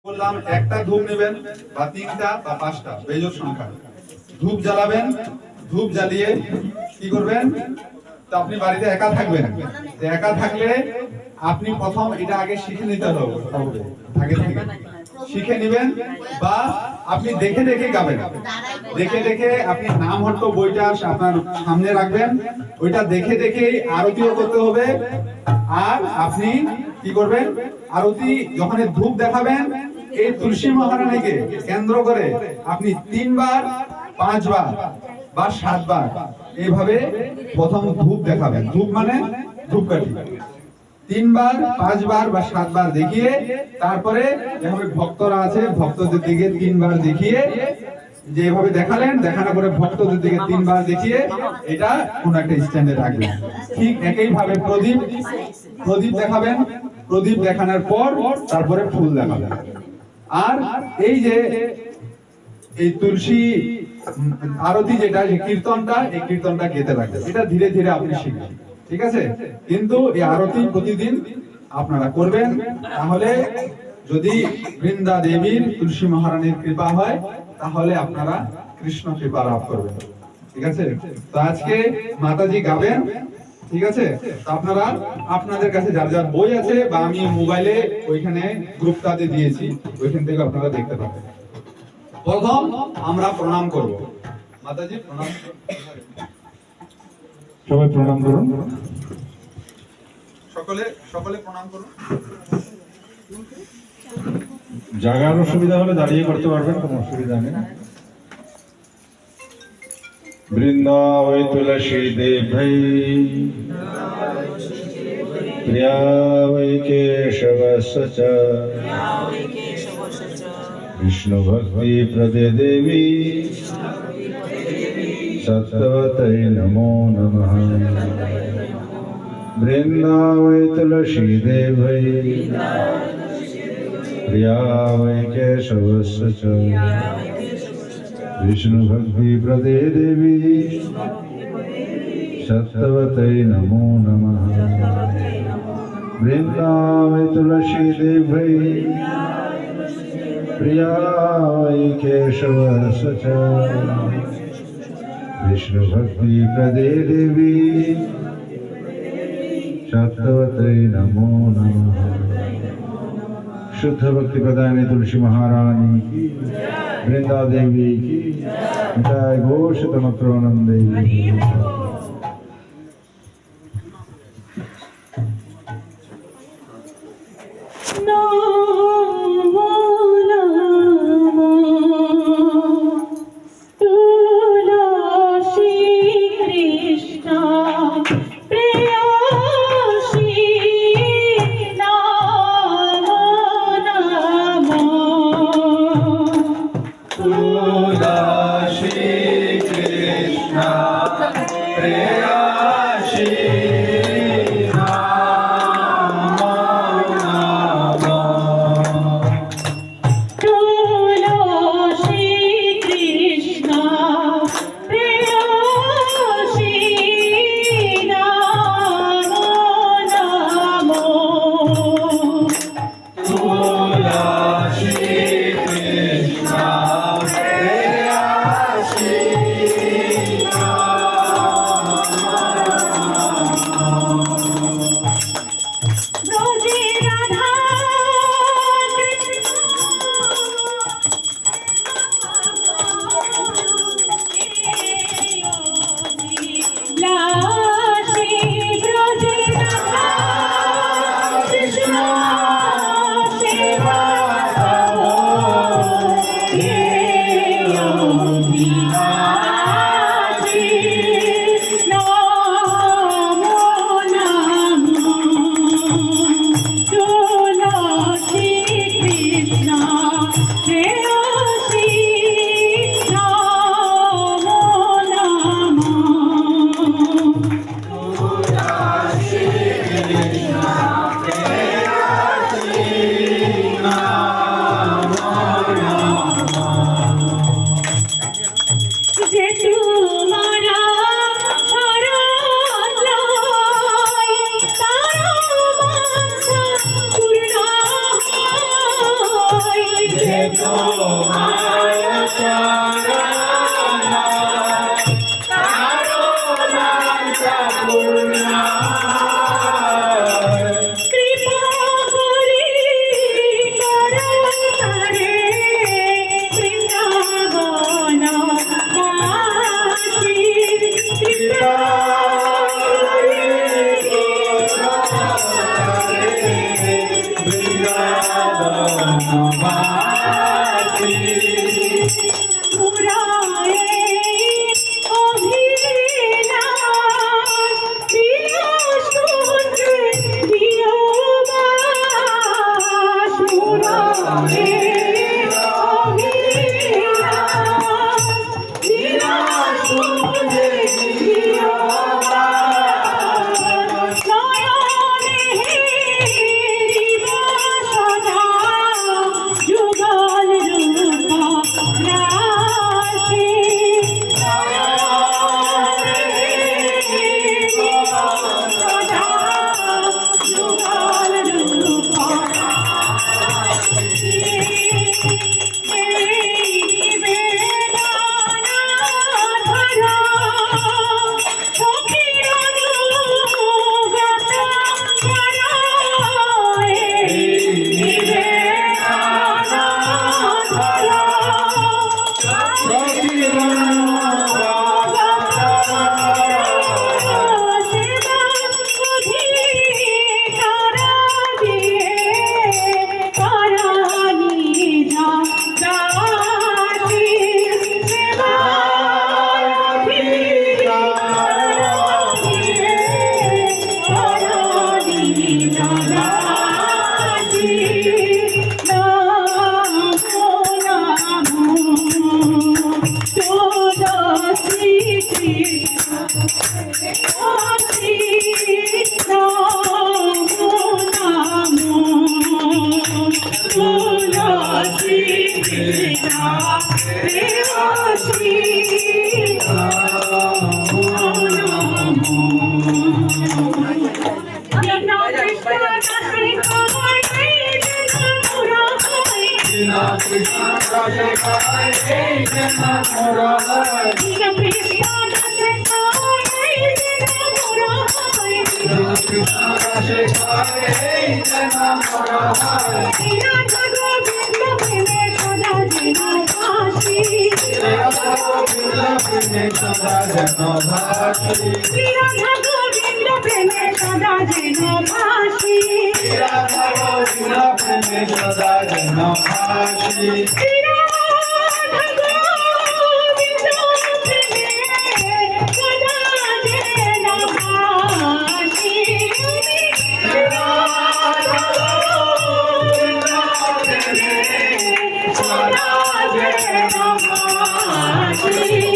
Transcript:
বললাম একটা ধূপ নেবেন বা তিনটা বা পাঁচটা বেজোড় সংখ্যা ধূপ জ্বালাবেন। ধূপ জ্বালিয়ে কি করবেন, তো আপনি বাড়িতে একা থাকবেন, একা থাকলে আপনি প্রথম এটা আগে শিখে নিতে হবে, আগে থেকে শিখে নেবেন বা আপনি দেখে দেখে গাবেন। দেখে দেখে আপনি নাম হট্ট বইটা আপনার সামনে রাখবেন, ওইটা দেখে দেখেই আরতিও করতে হবে। আর আপনি কি করবেন, আরতি যখন ধূপ দেখাবেন এই তুলসী মহারানীকে কেন্দ্র করে আপনি 3 বার 5 বার বা 7 বার এইভাবে প্রথম ধূপ দেখাবেন। ধূপ মানে ধূপকাঠি 3 বার 5 বার বা 7 বার দেখিয়ে তারপরে যেভাবে ভক্তরা আছে ভক্তদের দিকে 3 বার দেখিয়ে, যেভাবে দেখালেন দেখানোর পরে ভক্তদের দিকে 3 বার দেখিয়ে এটা কোন একটা স্ট্যান্ডে রাখবেন। ঠিক একইভাবে প্রদীপ দেখাবেন। প্রদীপ দেখানোর পর তারপরে ফুল দেখাবেন। আর এই যে এই তুলসী আরতি যেটা এই কীর্তনটা গেতে লাগবে, এটা ধীরে ধীরে আপনি শিখবেন, ঠিক আছে? কিন্তু এই আরতি প্রতিদিন আপনারা করবেন, তাহলে যদি বৃন্দা দেবীর তুলসী মহারানীর কৃপা হয় তাহলে আপনারা কৃষ্ণ কৃপা লাভ করবেন, ঠিক আছে? তো আজকে মাতাজি গাবেন, ঠিক আছে? তো আপনারা আপনাদের কাছে যার যার বই আছে বা আমি মোবাইলে ওইখানে গ্রুপটাতে দিয়েছি, ওইখান থেকে আপনারা দেখতে পাবেন। প্রথম আমরা প্রণাম করব। মাতাজি প্রণাম, সবাই প্রণাম করুন। সকলে প্রণাম করুন। জায়গার অসুবিধা হলে দাঁড়িয়ে করতে পারবেন, কোনো অসুবিধা নেই। বৃন্দাবৈ তুলসী দেবৈ প্রিয়া বৈ কেশবস্য চ বিষ্ণু ভক্তি প্রদে দেবী সত্যবতৈ নমো নমঃ। বৃন্দাবৈ তুলসী দেবৈ প্রিয়া বৈ কেশবস্য চ विष्णु भक्ति प्रदे देवी सत्यवतै नमो नमः। वृंदावै तुलसी देवै प्रियावै केशवस्य च विष्णु भक्ति प्रदे देवी सत्यवतै नमो नमः। शुद्ध भक्ति प्रदायिनी तुलसी महारानी की, वृंदा देवी की जय। घोष तमत्रोनंदे प्रिया যে তোমার চরণ তারো বাঞ্ছা পূর্ণ কৃপা করি করো তারে বৃন্দাবন বাসী কৃপা মুরারে অভিলাষ প্রিয় সূর্যে দিও বাস মুরারে অভিলাষ প্রিয় সূর্যে দিও বাস নয়নে হেরিব সদা যুগল রূপ রাশি সদা যুগল রূপ রাশি এই বেদনা ধরা সখীর অনুগত করা এই বেদনা ধরা Thank you.